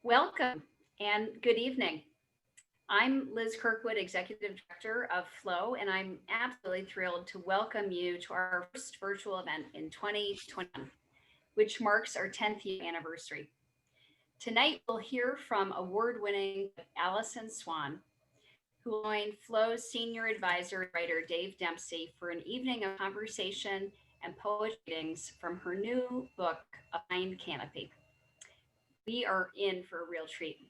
Welcome and good evening. I'm Liz Kirkwood, Executive Director of Flow, and I'm absolutely thrilled to welcome you to our first virtual event in 2021, which marks our 10th year anniversary. Tonight, we'll hear from award winning Alison Swan, who will join Flow's Senior Advisor and writer Dave Dempsey for an evening of conversation and poetry readings from her new book, A Fine Canopy. We are in for a real treat.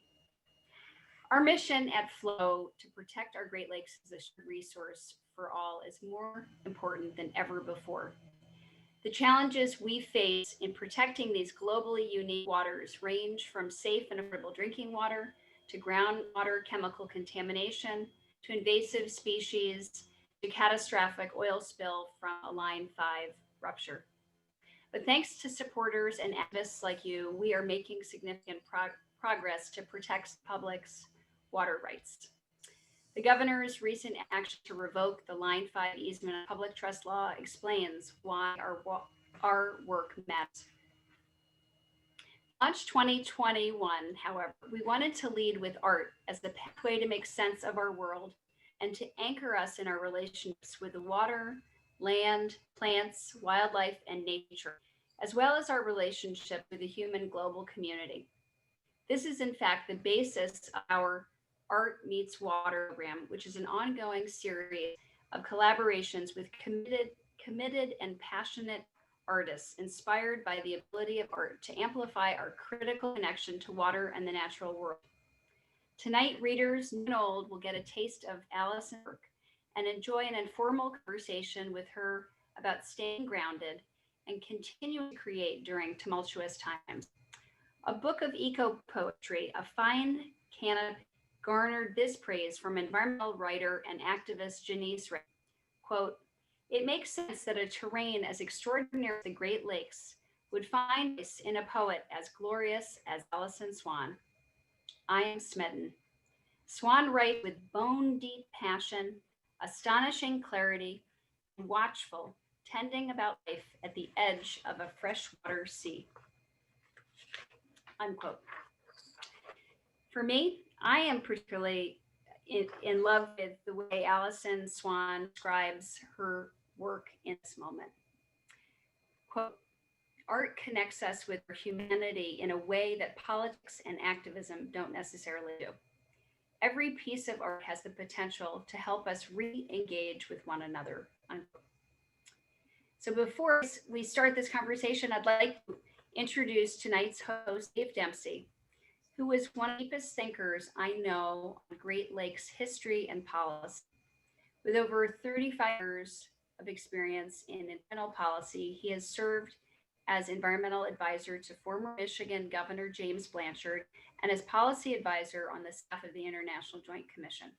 Our mission at Flow to protect our Great Lakes as a shared resource for all is more important than ever before. The challenges we face in protecting these globally unique waters range from safe and affordable drinking water to groundwater chemical contamination to invasive species to catastrophic oil spill from a Line 5 rupture. But thanks to supporters and activists like you, we are making significant progress to protect the public's water rights. The governor's recent action to revoke the Line 5 easement of public trust law explains why our work matters. Launched 2021, however, we wanted to lead with art as the pathway to make sense of our world and to anchor us in our relationships with the water, land, plants, wildlife, and nature, as well as our relationship with the human global community. This is, in fact, the basis of our Art Meets Water program, which is an ongoing series of collaborations with committed and passionate artists inspired by the ability of art to amplify our critical connection to water and the natural world. Tonight, readers new and old will get a taste of Alison's work and enjoy an informal conversation with her about staying grounded and continuing to create during tumultuous times. A book of ecopoetry, A Fine Canopy, garnered this praise from environmental writer and activist Janisse Ray. Quote, "It makes sense that a terrain as extraordinary as the Great Lakes would find place in a poet as glorious as Alison Swan. I am smitten. Swan writes with bone-deep passion, astonishing clarity, and watchful, tending about life at the edge of a freshwater sea." Unquote. For me, I am particularly in love with the way Alison Swan describes her work in this moment. Quote, "Art connects us with our humanity in a way that politics and activism don't necessarily do. Every piece of art has the potential to help us re-engage with one another." Unquote. So before we start this conversation, I'd like to introduce tonight's host, Dave Dempsey, who is one of the deepest thinkers I know on Great Lakes history and policy. With over 35 years of experience in environmental policy, he has served as environmental advisor to former Michigan Governor James Blanchard and as policy advisor on the staff of the International Joint Commission.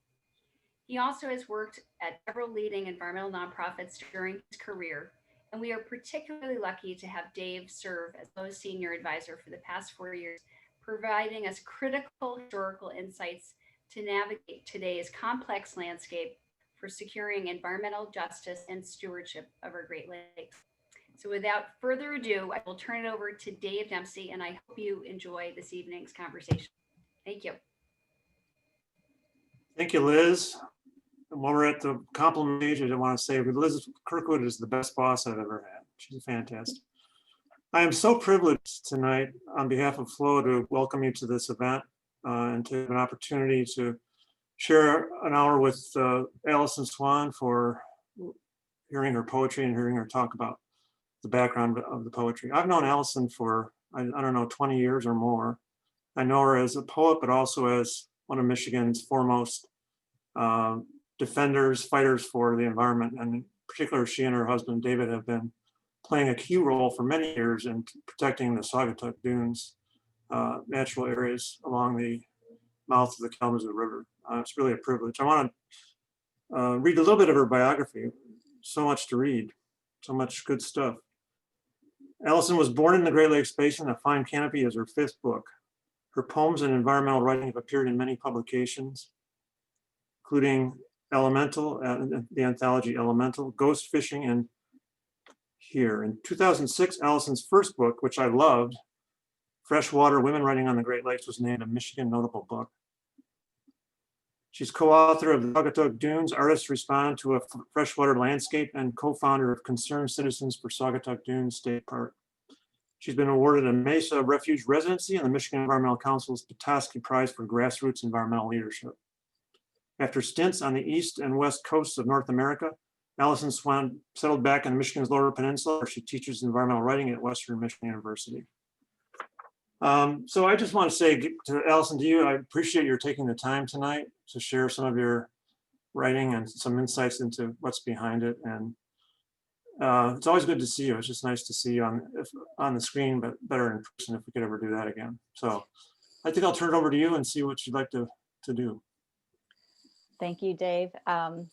He also has worked at several leading environmental nonprofits during his career, and we are particularly lucky to have Dave serve as Flow's senior advisor for the past 4 years, providing us critical historical insights to navigate today's complex landscape for securing environmental justice and stewardship of our Great Lakes. So without further ado, I will turn it over to Dave Dempsey, and I hope you enjoy this evening's conversation. Thank you. Thank you, Liz. And while we're at the compliment page, I want to say Liz Kirkwood is the best boss I've ever had. She's fantastic. I am so privileged tonight on behalf of Flow to welcome you to this event and to have an opportunity to share an hour with Alison Swan for hearing her poetry and hearing her talk about the background of the poetry. I've known Alison for, I don't know, 20 years or more. I know her as a poet, but also as one of Michigan's foremost defenders, fighters for the environment. And in particular, she and her husband, David, have been playing a key role for many years in protecting the Saugatuck Dunes, natural areas along the mouth of the Kalamazoo River. It's really a privilege. I want to read a little bit of her biography. So much to read, so much good stuff. Alison was born in the Great Lakes Basin. A Fine Canopy is her fifth book. Her poems and environmental writing have appeared in many publications, including Elemental, the anthology Elemental, Ghost Fishing, and Here. In 2006, Alison's first book, which I loved, Freshwater, Women Writing on the Great Lakes was named a Michigan Notable Book. She's co-author of the Saugatuck Dunes, Artists Respond to a Freshwater Landscape, and co-founder of Concerned Citizens for Saugatuck Dunes State Park. She's been awarded a Mesa Refuge Residency and the Michigan Environmental Council's Petoskey Prize for Grassroots Environmental Leadership. After stints on the east and west coasts of North America, Alison Swan settled back in Michigan's Lower Peninsula, where she teaches environmental writing at Western Michigan University. So I just want to say to Alison, to you, I appreciate your taking the time tonight to share some of your writing and some insights into what's behind it. And it's always good to see you. It's just nice to see you on the screen, but better in person if we could ever do that again. So I think I'll turn it over to you and see what you'd like to do. Thank you, Dave.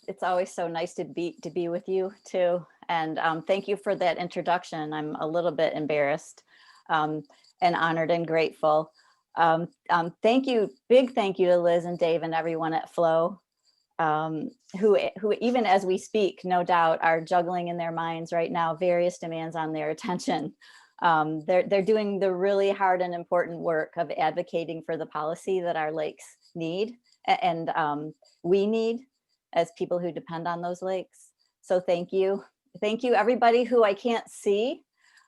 It's always so nice to be with you too. And thank you for that introduction. I'm a little bit embarrassed and honored and grateful. Thank you, big thank you to Liz and Dave and everyone at Flow, who even as we speak, no doubt are juggling in their minds right now various demands on their attention. They're doing the really hard and important work of advocating for the policy that our lakes need and we need as people who depend on those lakes. So thank you. Thank you, everybody who I can't see.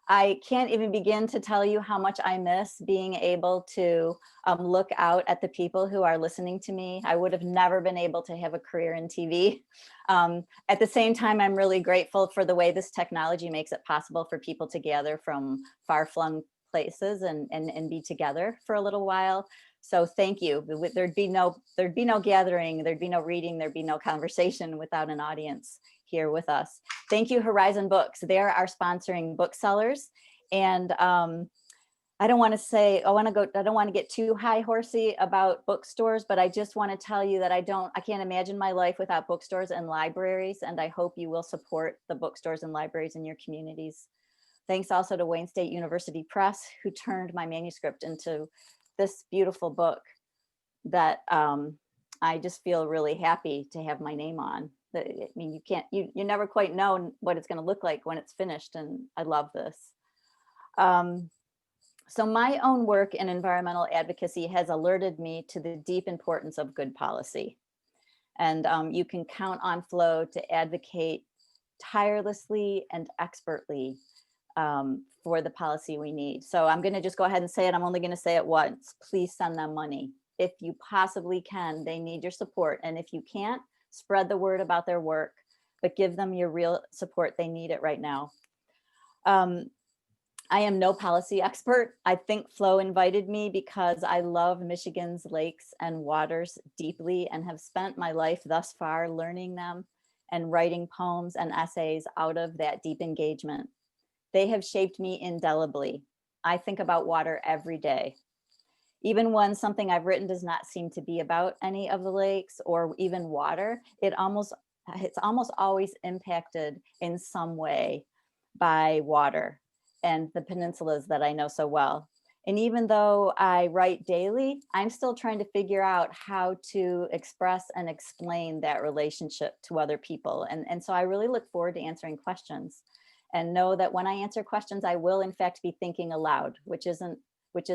I can't even begin to tell you how much I miss being able to look out at the people who are listening to me. I would have never been able to have a career in TV. At the same time, I'm really grateful for the way this technology makes it possible for people to gather from far-flung places and be together for a little while. So thank you. There'd be no gathering, there'd be no reading, there'd be no conversation without an audience here with us. Thank you, Horizon Books. They're our sponsoring booksellers. And I don't want to get too high horsey about bookstores, but I just want to tell you that I can't imagine my life without bookstores and libraries. And I hope you will support the bookstores and libraries in your communities. Thanks also to Wayne State University Press, who turned my manuscript into this beautiful book that I just feel really happy to have my name on. I mean, you never quite know what it's going to look like when it's finished, and I love this. So my own work in environmental advocacy has alerted me to the deep importance of good policy. And you can count on Flow to advocate tirelessly and expertly for the policy we need. So I'm going to just go ahead and say it. I'm only going to say it once. Please send them money. If you possibly can, they need your support. And if you can't, spread the word about their work, but give them your real support. They need it right now. I am no policy expert. I think Flow invited me because I love Michigan's lakes and waters deeply and have spent my life thus far learning them and writing poems and essays out of that deep engagement. They have shaped me indelibly. I think about water every day. Even when something I've written does not seem to be about any of the lakes or even water, it's almost always impacted in some way by water and the peninsulas that I know so well. And even though I write daily, I'm still trying to figure out how to express and explain that relationship to other people. And so I really look forward to answering questions and know that when I answer questions, I will in fact be thinking aloud, which is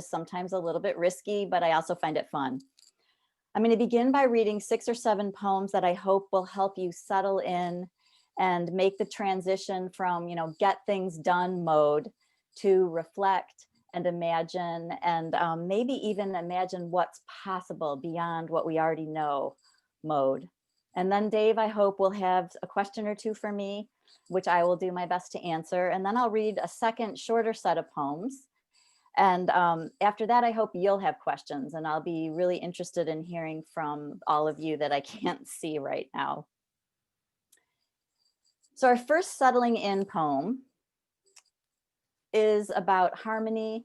sometimes a little bit risky, but I also find it fun. I'm going to begin by reading 6 or 7 poems that I hope will help you settle in and make the transition from, get things done mode to reflect and imagine and maybe even imagine what's possible beyond what we already know mode. And then Dave, I hope, will have a question or two for me, which I will do my best to answer. And then I'll read a second shorter set of poems. And after that, I hope you'll have questions, and I'll be really interested in hearing from all of you that I can't see right now. So our first settling in poem is about harmony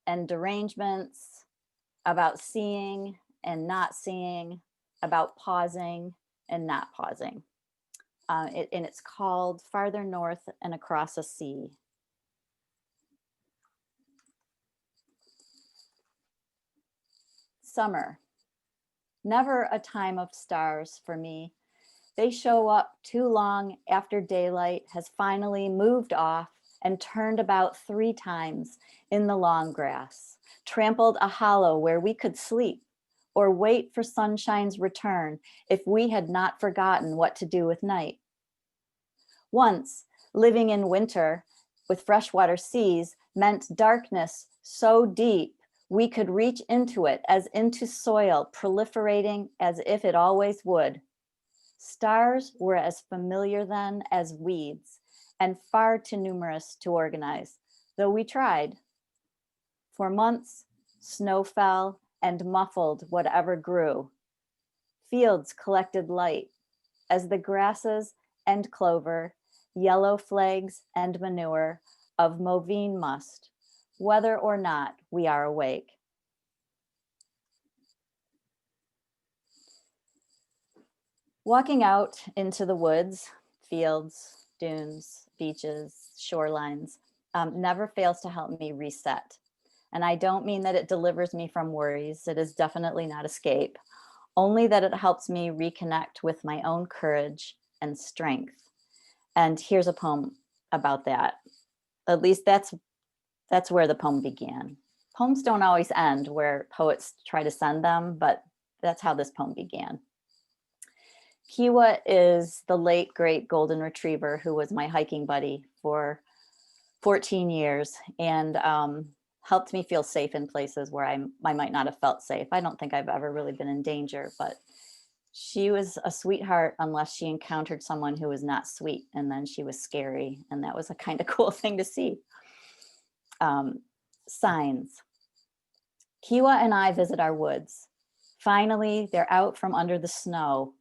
and derangements, about seeing and not seeing, about pausing and not pausing. And it's called Farther North and Across a Sea. Summer, never a time of stars for me. They show up too long after daylight has finally moved off and turned about 3 times in the long grass, trampled a hollow where we could sleep or wait for sunshine's return if we had not forgotten what to do with night. Once, living in winter with freshwater seas meant darkness so deep we could reach into it as into soil, proliferating as if it always would. Stars were as familiar then as weeds, and far too numerous to organize, though we tried. For months, snow fell and muffled whatever grew. Fields collected light as the grasses and clover, yellow flags and manure of Moveen must, whether or not we are awake. Walking out into the woods, fields, dunes, beaches, shorelines, never fails to help me reset. And I don't mean that it delivers me from worries. It is definitely not escape, only that it helps me reconnect with my own courage and strength. And here's a poem about that. At least that's where the poem began. Poems don't always end where poets try to send them, but that's how this poem began. Kiwa is the late, great golden retriever who was my hiking buddy for 14 years and helped me feel safe in places where I might not have felt safe. I don't think I've ever really been in danger, but she was a sweetheart unless she encountered someone who was not sweet, and then she was scary, and that was a kind of cool thing to see. Signs. Kiwa and I visit our woods. Finally, they're out from under the snow.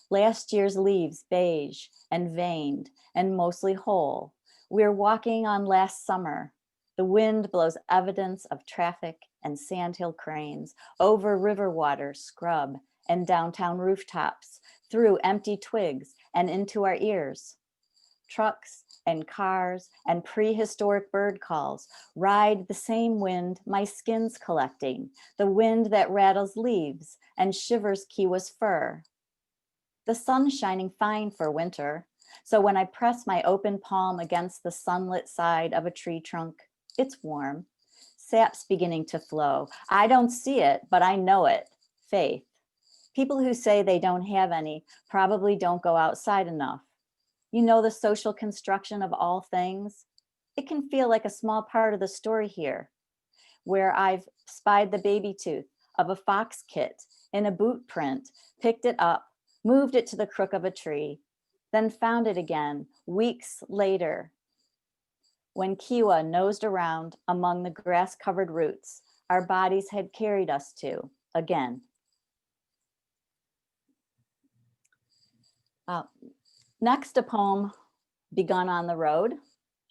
Last year's leaves beige and veined and mostly whole. We're walking on last summer. The wind blows evidence of traffic and sandhill cranes over river water, scrub, and downtown rooftops, through empty twigs and into our ears. Trucks and cars and prehistoric bird calls ride the same wind my skin's collecting, the wind that rattles leaves and shivers Kiwa's fur. The sun's shining fine for winter, so when I press my open palm against the sunlit side of a tree trunk, it's warm. Sap's beginning to flow. I don't see it, but I know it. Faith. People who say they don't have any probably don't go outside enough. You know the social construction of all things? It can feel like a small part of the story here, where I've spied the baby tooth of a fox kit in a boot print, picked it up, moved it to the crook of a tree, then found it again weeks later when Kiwa nosed around among the grass-covered roots our bodies had carried us to again. Next, a poem begun on the road,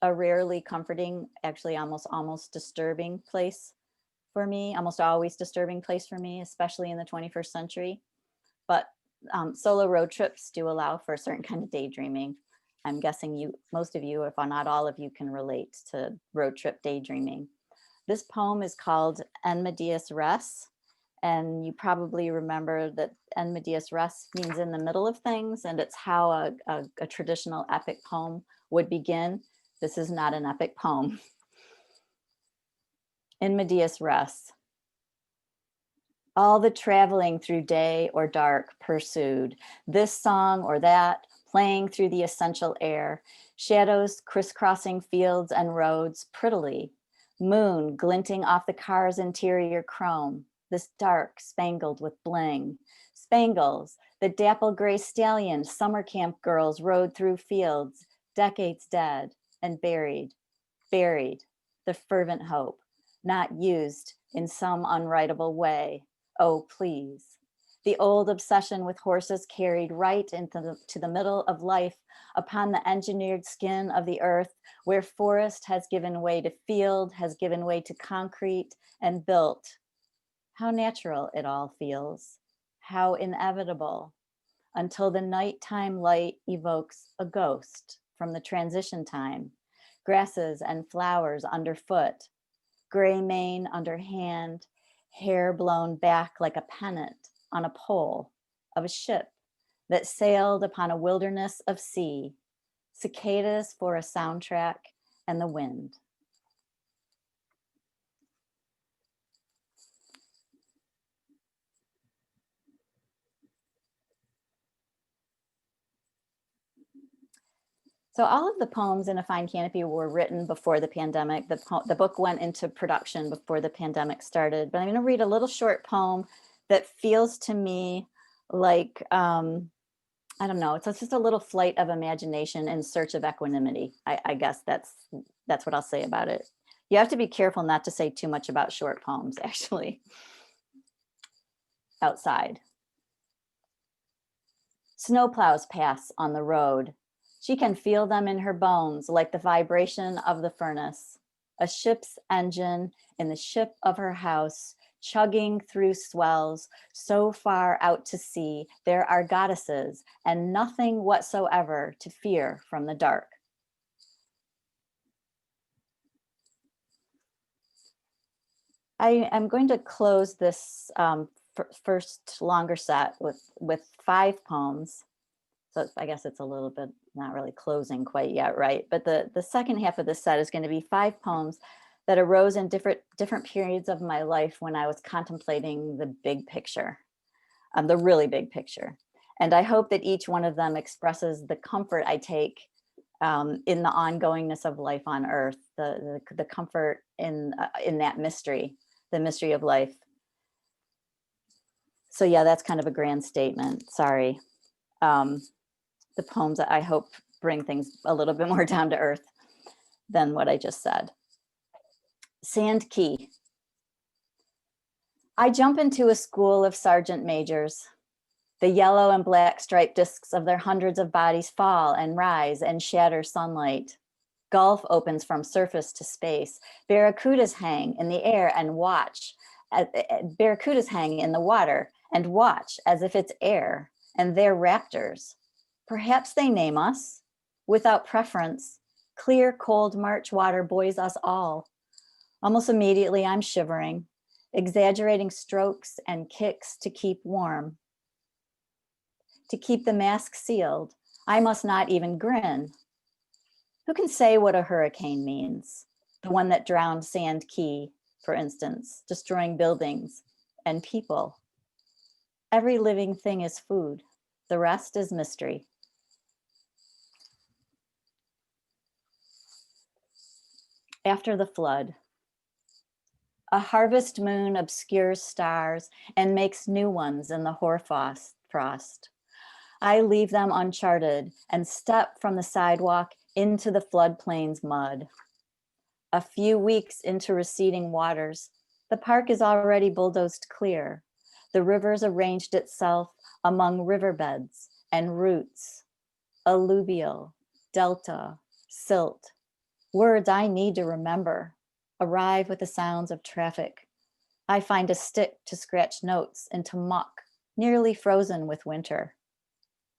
a rarely comforting, actually almost disturbing place for me, almost always disturbing place for me, especially in the 21st century. But solo road trips do allow for a certain kind of daydreaming. I'm guessing most of you, if not all of you, can relate to road trip daydreaming. This poem is called En Medias Res, and you probably remember that En Medias Res means in the middle of things, and it's how a traditional epic poem would begin. This is not an epic poem. En Medias Res. All the traveling through day or dark pursued, this song or that, playing through the essential air, shadows crisscrossing fields and roads prettily, moon glinting off the car's interior chrome, this dark spangled with bling. Spangles, the dapple gray stallion summer camp girls rode through fields, decades dead and buried, the fervent hope, not used in some unwritable way. Oh, please. The old obsession with horses carried right into the middle of life upon the engineered skin of the earth, where forest has given way to field, has given way to concrete and built. How natural it all feels, how inevitable, until the nighttime light evokes a ghost from the transition time, grasses and flowers underfoot, gray mane under hand, hair blown back like a pennant on a pole of a ship that sailed upon a wilderness of sea, cicadas for a soundtrack and the wind. So all of the poems in A Fine Canopy were written before the pandemic. The book went into production before the pandemic started, but I'm going to read a little short poem that feels to me like, I don't know, it's just a little flight of imagination in search of equanimity. I guess that's what I'll say about it. You have to be careful not to say too much about short poems, actually. Outside. Snowplows pass on the road. She can feel them in her bones like the vibration of the furnace. A ship's engine in the ship of her house, chugging through swells so far out to sea, there are goddesses and nothing whatsoever to fear from the dark. I am going to close this first longer set with 5 poems. So I guess it's a little bit not really closing quite yet, right? But the second half of the set is going to be 5 poems that arose in different periods of my life when I was contemplating the big picture, the really big picture. And I hope that each one of them expresses the comfort I take in the ongoingness of life on Earth, the comfort in that mystery, the mystery of life. So yeah, that's kind of a grand statement. Sorry. The poems that I hope bring things a little bit more down to earth than what I just said. Sand Key. I jump into a school of sergeant majors. The yellow and black striped discs of their hundreds of bodies fall and rise and shatter sunlight. Gulf opens from surface to space. Barracudas hang in the air and watch. Barracudas hang in the water and watch as if it's air, and they're raptors. Perhaps they name us. Without preference, clear, cold March water buoys us all. Almost immediately, I'm shivering, exaggerating strokes and kicks to keep warm. To keep the mask sealed, I must not even grin. Who can say what a hurricane means? The one that drowned Sand Key, for instance, destroying buildings and people. Every living thing is food. The rest is mystery. After the flood. A harvest moon obscures stars and makes new ones in the hoarfrost. I leave them uncharted and step from the sidewalk into the floodplain's mud. A few weeks into receding waters, the park is already bulldozed clear. The river's arranged itself among riverbeds and roots. Alluvial, delta, silt. Words I need to remember. Arrive with the sounds of traffic. I find a stick to scratch notes into muck, nearly frozen with winter.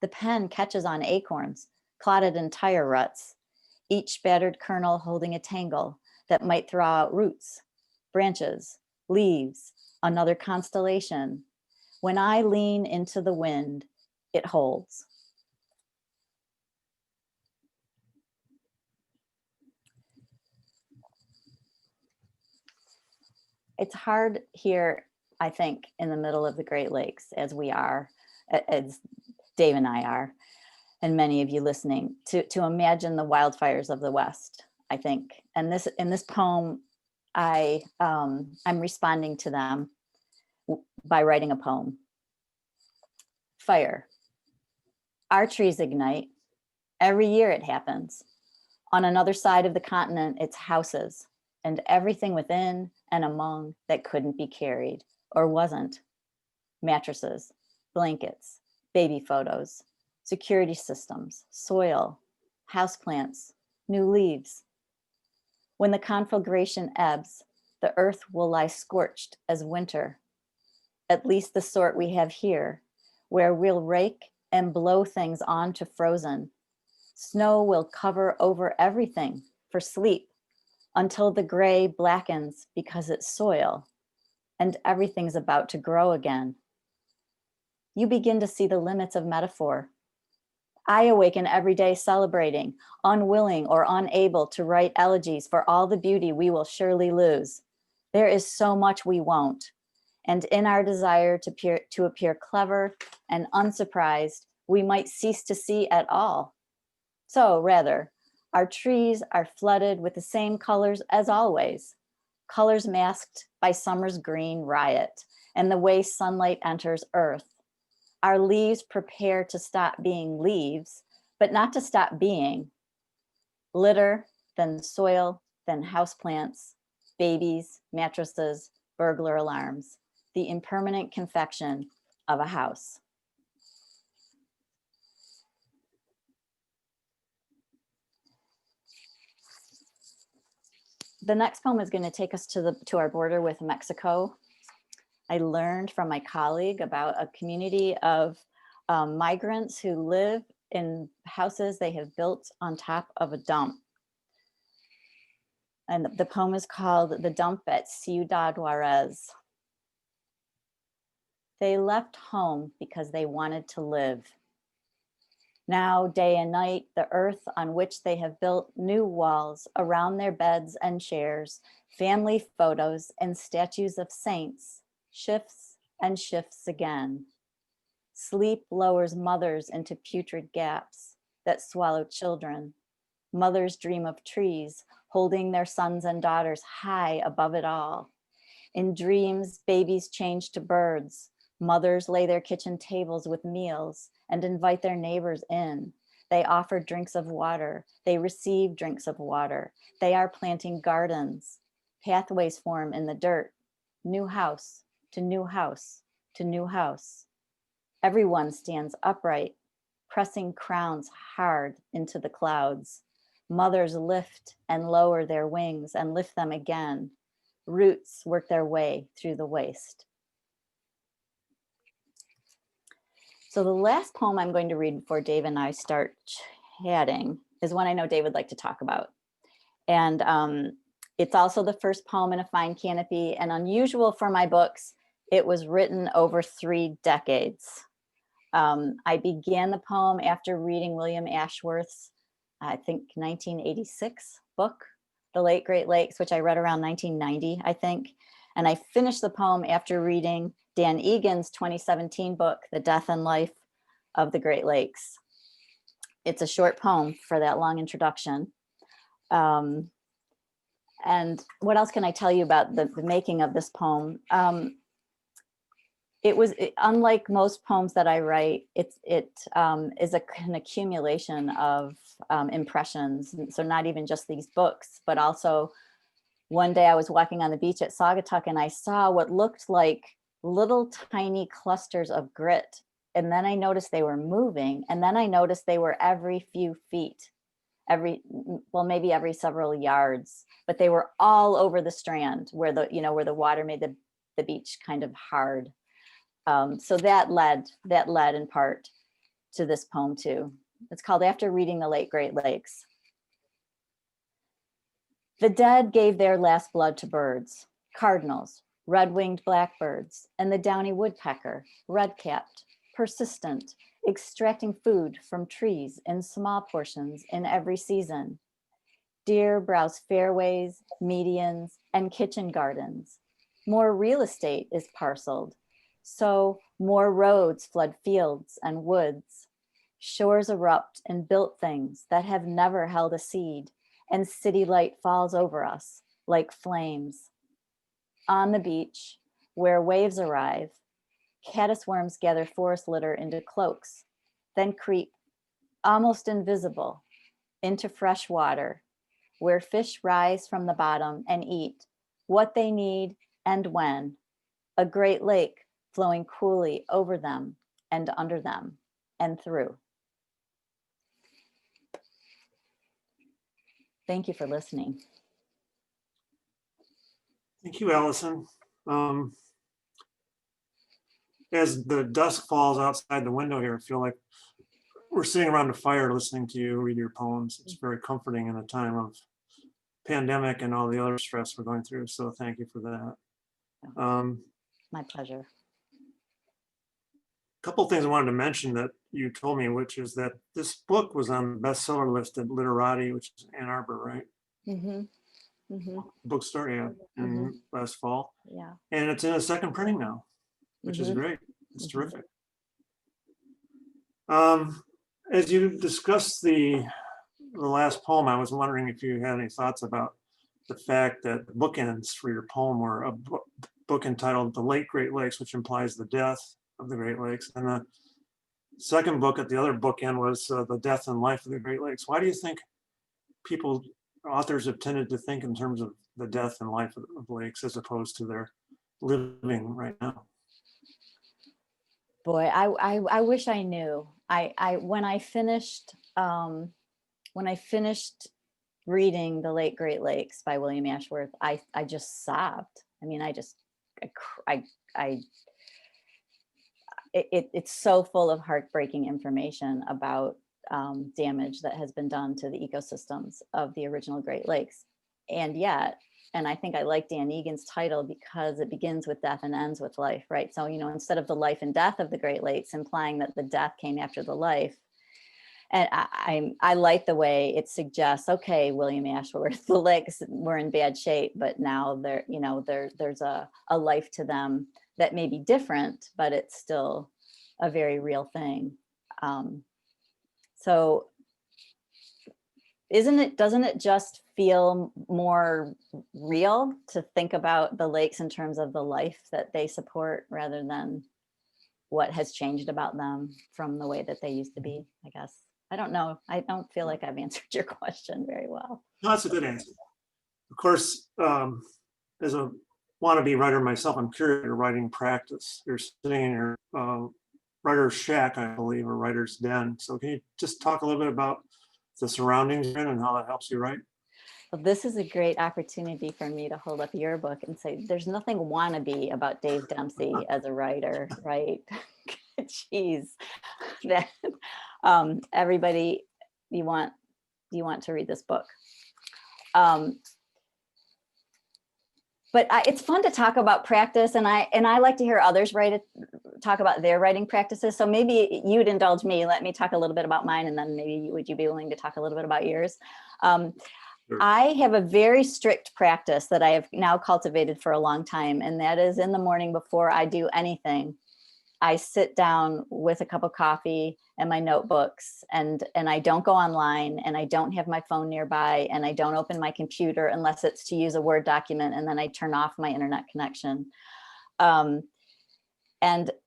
The pen catches on acorns, clotted in tire ruts, each battered kernel holding a tangle that might throw out roots, branches, leaves, another constellation. When I lean into the wind, it holds. It's hard here, I think, in the middle of the Great Lakes, as we are, as Dave and I are, and many of you listening, to imagine the wildfires of the West, I think. And in this poem, I'm responding to them by writing a poem. Fire. Our trees ignite. Every year it happens. On another side of the continent, it's houses and everything within and among that couldn't be carried or wasn't. Mattresses, blankets, baby photos, security systems, soil, houseplants, new leaves. When the conflagration ebbs, the earth will lie scorched as winter, at least the sort we have here, where we'll rake and blow things onto frozen. Snow will cover over everything for sleep until the gray blackens because it's soil and everything's about to grow again. You begin to see the limits of metaphor. I awaken every day celebrating, unwilling or unable to write elegies for all the beauty we will surely lose. There is so much we won't. And in our desire to appear clever and unsurprised, we might cease to see at all. So rather, our trees are flooded with the same colors as always, colors masked by summer's green riot and the way sunlight enters earth. Our leaves prepare to stop being leaves, but not to stop being. Litter, then soil, then houseplants, babies, mattresses, burglar alarms, the impermanent confection of a house. The next poem is going to take us to our border with Mexico. I learned from my colleague about a community of migrants who live in houses they have built on top of a dump. And the poem is called The Dump at Ciudad Juarez. They left home because they wanted to live. Now, day and night, the earth on which they have built new walls around their beds and chairs, family photos and statues of saints, shifts and shifts again. Sleep lowers mothers into putrid gaps that swallow children. Mothers dream of trees, holding their sons and daughters high above it all. In dreams, babies change to birds. Mothers lay their kitchen tables with meals and invite their neighbors in. They offer drinks of water. They receive drinks of water. They are planting gardens. Pathways form in the dirt. New house to new house to new house. Everyone stands upright, pressing crowns hard into the clouds. Mothers lift and lower their wings and lift them again. Roots work their way through the waste. So the last poem I'm going to read before Dave and I start chatting is one I know Dave would like to talk about. And it's also the first poem in a Fine Canopy, and unusual for my books, it was written over 3 decades. I began the poem after reading William Ashworth's, I think 1986 book, The Late Great Lakes, which I read around 1990, I think. And I finished the poem after reading Dan Egan's 2017 book, The Death and Life of the Great Lakes. It's a short poem for that long introduction. And what else can I tell you about the making of this poem? Unlike most poems that I write, it is an accumulation of impressions. So not even just these books, but also one day I was walking on the beach at Saugatuck and I saw what looked like little tiny clusters of grit. And then I noticed they were moving. And then I noticed they were every few feet, maybe every several yards, but they were all over the strand where the water made the beach kind of hard. So that led in part to this poem too. It's called After Reading the Late Great Lakes. The dead gave their last blood to birds, cardinals, red-winged blackbirds, and the downy woodpecker, red-capped, persistent, extracting food from trees in small portions in every season. Deer browse fairways, medians, and kitchen gardens. More real estate is parceled, so more roads flood fields and woods. Shores erupt and built things that have never held a seed, and city light falls over us like flames. On the beach, where waves arrive, caddisworms gather forest litter into cloaks, then creep, almost invisible, into fresh water, where fish rise from the bottom and eat what they need and when, a great lake flowing coolly over them and under them and through. Thank you for listening. Thank you, Alison. As the dusk falls outside the window here, I feel like we're sitting around a fire listening to you read your poems. It's very comforting in a time of pandemic and all the other stress we're going through. So thank you for that. My pleasure. A couple of things I wanted to mention that you told me, which is that this book was on the bestseller list at Literati, which is Ann Arbor, right? Mm-hmm. Mm-hmm. Bookstore, yeah, in last fall. Yeah. And it's in a second printing now, which is great. It's terrific. As you discuss the the last poem, I was wondering if you had any thoughts about the fact that the bookends for your poem were a book entitled The Late Great Lakes, which implies the death of the Great Lakes. And the second book at the other bookend was The Death and Life of the Great Lakes. Why do you think authors have tended to think in terms of the death and life of lakes as opposed to their living right now? Boy, I wish I knew. When I finished reading The Late Great Lakes by William Ashworth, I just sobbed. I mean, it's so full of heartbreaking information about damage that has been done to the ecosystems of the original Great Lakes. And yet, and I think I like Dan Egan's title because it begins with death and ends with life, right? So, you know, instead of the life and death of the Great Lakes, implying that the death came after the life. And I like the way it suggests, okay, William Ashworth, the lakes were in bad shape, but now there's a life to them that may be different, but it's still a very real thing. So doesn't it just feel more real to think about the lakes in terms of the life that they support rather than what has changed about them from the way that they used to be, I guess. I don't know. I don't feel like I've answered your question very well. No, that's a good answer. Of course, as a wannabe writer myself, I'm curious about your writing practice. You're sitting in your writer's shack, I believe, or writer's den. So can you just talk a little bit about the surroundings you're in and how that helps you write? Well, this is a great opportunity for me to hold up your book and say, there's nothing wannabe about Dave Dempsey as a writer, right? Jeez. That, everybody, you want to read this book. But it's fun to talk about practice, and I like to hear others talk about their writing practices. So maybe you'd indulge me. Let me talk a little bit about mine, and then maybe would you be willing to talk a little bit about yours? Sure. I have a very strict practice that I have now cultivated for a long time, and that is in the morning before I do anything, I sit down with a cup of coffee and my notebooks, and I don't go online, and I don't have my phone nearby, and I don't open my computer unless it's to use a Word document, and then I turn off my internet connection. And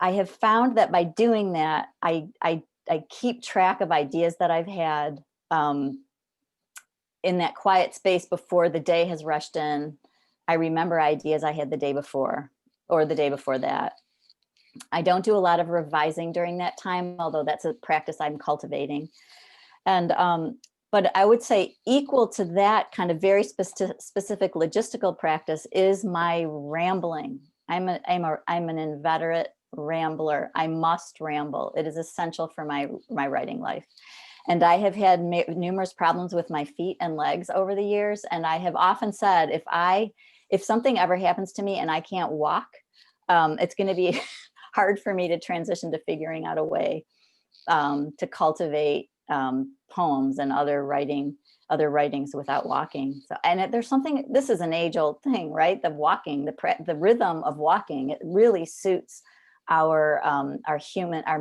I have found that by doing that, I keep track of ideas that I've had in that quiet space before the day has rushed in. I remember ideas I had the day before or the day before that. I don't do a lot of revising during that time, although that's a practice I'm cultivating. And but I would say equal to that kind of very specific logistical practice is my rambling. I'm an inveterate rambler. I must ramble. It is essential for my writing life. And I have had numerous problems with my feet and legs over the years. And I have often said, if something ever happens to me and I can't walk, it's going to be hard for me to transition to figuring out a way to cultivate poems and other writings without walking. So, and there's something, this is an age-old thing, right? The walking, the rhythm of walking, it really suits our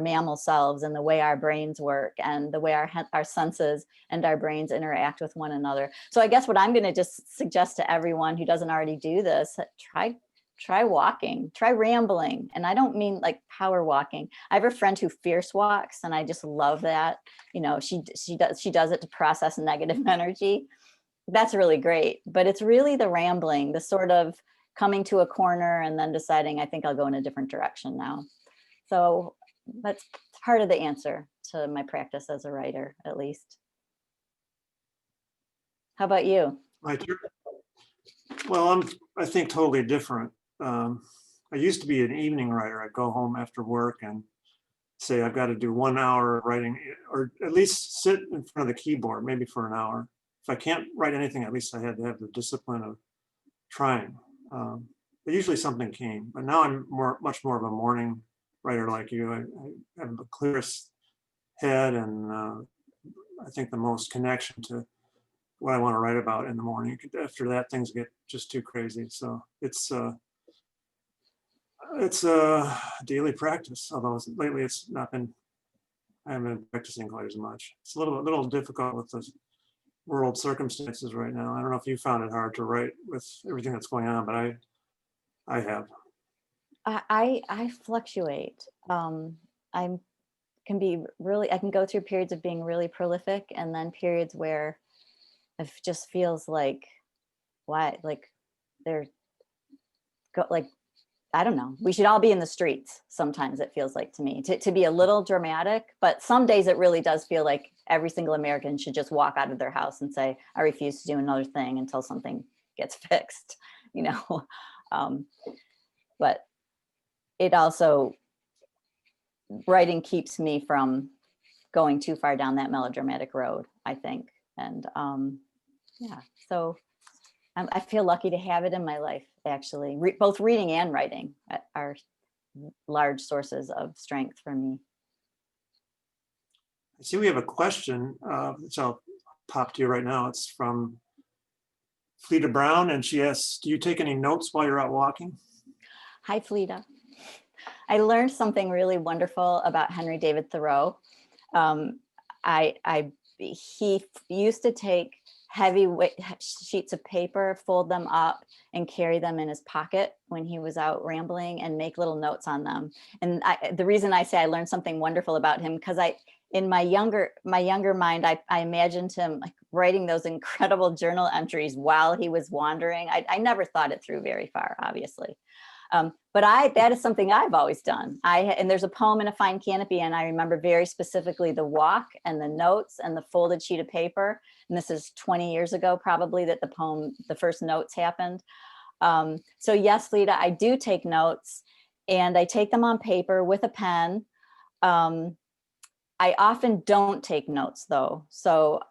mammal selves and the way our brains work and the way our senses and our brains interact with one another. So I guess what I'm going to just suggest to everyone who doesn't already do this, try walking, try rambling. And I don't mean like power walking. I have a friend who fierce walks, and I just love that. You know, she does it to process negative energy. That's really great. But it's really the rambling, the sort of coming to a corner and then deciding, I think I'll go in a different direction now. So that's part of the answer to my practice as a writer, at least. How about you? Well, I think totally different. I used to be an evening writer. I'd go home after work and say, I've got to do 1 hour writing, or at least sit in front of the keyboard, maybe for an hour. If I can't write anything, at least I had to have the discipline of trying. But usually something came. But now I'm much more of a morning writer like you. I have the clearest head and I think the most connection to what I want to write about in the morning. After that, things get just too crazy. So it's a daily practice, although lately I haven't been practicing quite as much. It's a little difficult with the world circumstances right now. I don't know if you found it hard to write with everything that's going on, but I have. I fluctuate. I can be really, I can go through periods of being really prolific and then periods where it just feels like, why, like they're like, I don't know, we should all be in the streets. Sometimes it feels like to me to be a little dramatic, but some days it really does feel like every single American should just walk out of their house and say, I refuse to do another thing until something gets fixed, you know? But it also, writing keeps me from going too far down that melodramatic road, I think. And yeah, so I feel lucky to have it in my life, actually. Both reading and writing are large sources of strength for me. I see we have a question, which I'll pop to you right now. It's from Fleta Brown, and she asks, do you take any notes while you're out walking? Hi, Fleta. I learned something really wonderful about Henry David Thoreau. He used to take heavy sheets of paper, fold them up, and carry them in his pocket when he was out rambling and make little notes on them. And the reason I say I learned something wonderful about him, because in my younger mind, I imagined him like writing those incredible journal entries while he was wandering. I never thought it through very far, obviously. But that is something I've always done. And there's a poem in A Fine Canopy, and I remember very specifically the walk and the notes and the folded sheet of paper. And this is 20 years ago, probably, that the first notes happened. So yes, Fleta, I do take notes, and I take them on paper with a pen. I often don't take notes though. So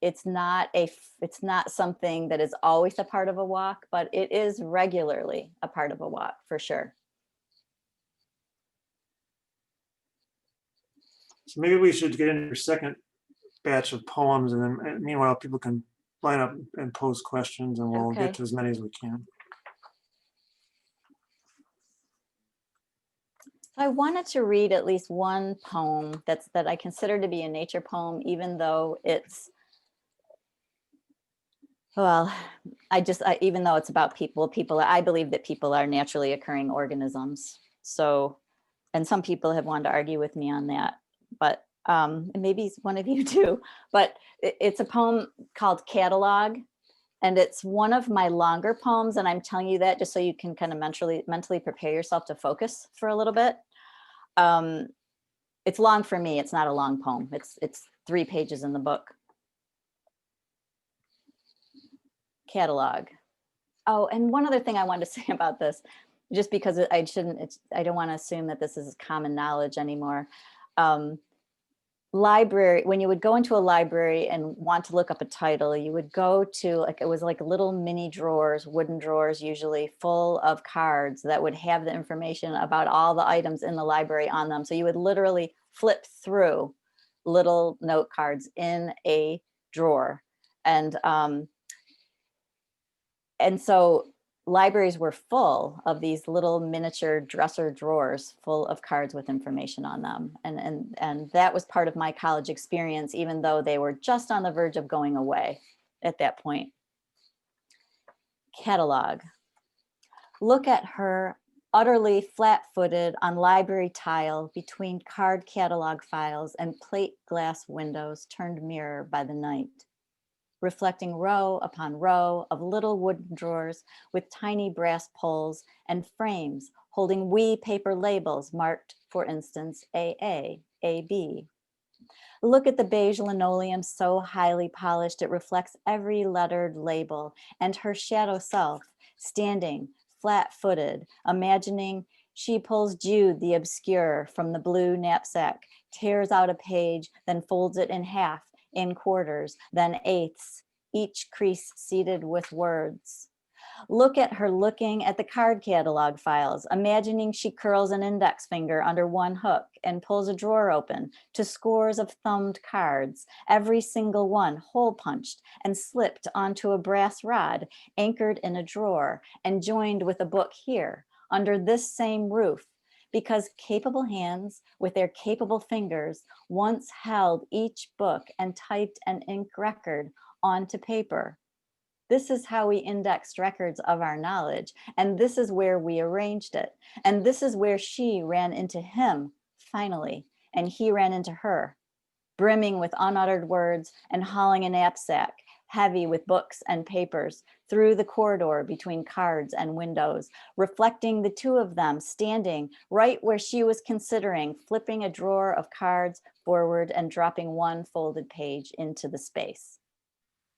it's not something that is always a part of a walk, but it is regularly a part of a walk for sure. So maybe we should get into your second batch of poems, and then meanwhile people can line up and pose questions, and we'll get to as many as we can. I wanted to read at least one poem that I consider to be a nature poem, even though it's, well, even though it's about people, I believe that people are naturally occurring organisms. So, and some people have wanted to argue with me on that, but maybe one of you too. But it's a poem called Catalog, and it's one of my longer poems. And I'm telling you that just so you can kind of mentally prepare yourself to focus for a little bit. It's long for me. It's not a long poem. It's 3 pages in the book. Catalog. Oh, and one other thing I wanted to say about this, just because I don't want to assume that this is common knowledge anymore. Library, when you would go into a library and want to look up a title, you would go to it was like little mini drawers, wooden drawers, usually full of cards that would have the information about all the items in the library on them. So you would literally flip through little note cards in a drawer. And so libraries were full of these little miniature dresser drawers full of cards with information on them. And that was part of my college experience, even though they were just on the verge of going away at that point. Catalog. Look at her, utterly flat-footed on library tile between card catalog files and plate glass windows turned mirror by the night, reflecting row upon row of little wooden drawers with tiny brass pulls and frames holding wee paper labels marked, for instance, AA, AB. Look at the beige linoleum so highly polished it reflects every lettered label, and her shadow self standing flat-footed, imagining she pulls Jude the Obscure from the blue knapsack, tears out a page, then folds it in half, in quarters, then eighths, each crease seated with words. Look at her looking at the card catalog files, imagining she curls an index finger under one hook and pulls a drawer open to scores of thumbed cards, every single one hole punched and slipped onto a brass rod, anchored in a drawer and joined with a book here, under this same roof, because capable hands with their capable fingers once held each book and typed an ink record onto paper. This is how we indexed records of our knowledge, and this is where we arranged it. And this is where she ran into him, finally, and he ran into her, brimming with unuttered words and hauling a knapsack, heavy with books and papers, through the corridor between cards and windows, reflecting the two of them standing right where she was considering flipping a drawer of cards forward and dropping one folded page into the space.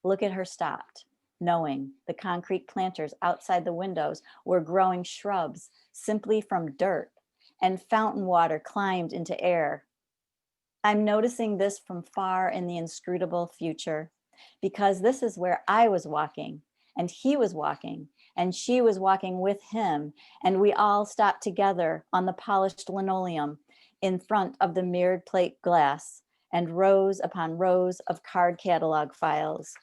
Look at her stopped, knowing the concrete planters outside the windows were growing shrubs simply from dirt, and fountain water climbed into air. I'm noticing this from far in the inscrutable future, because this is where I was walking, and he was walking, and she was walking with him, and we all stopped together on the polished linoleum in front of the mirrored plate glass and rows upon rows of card catalog files,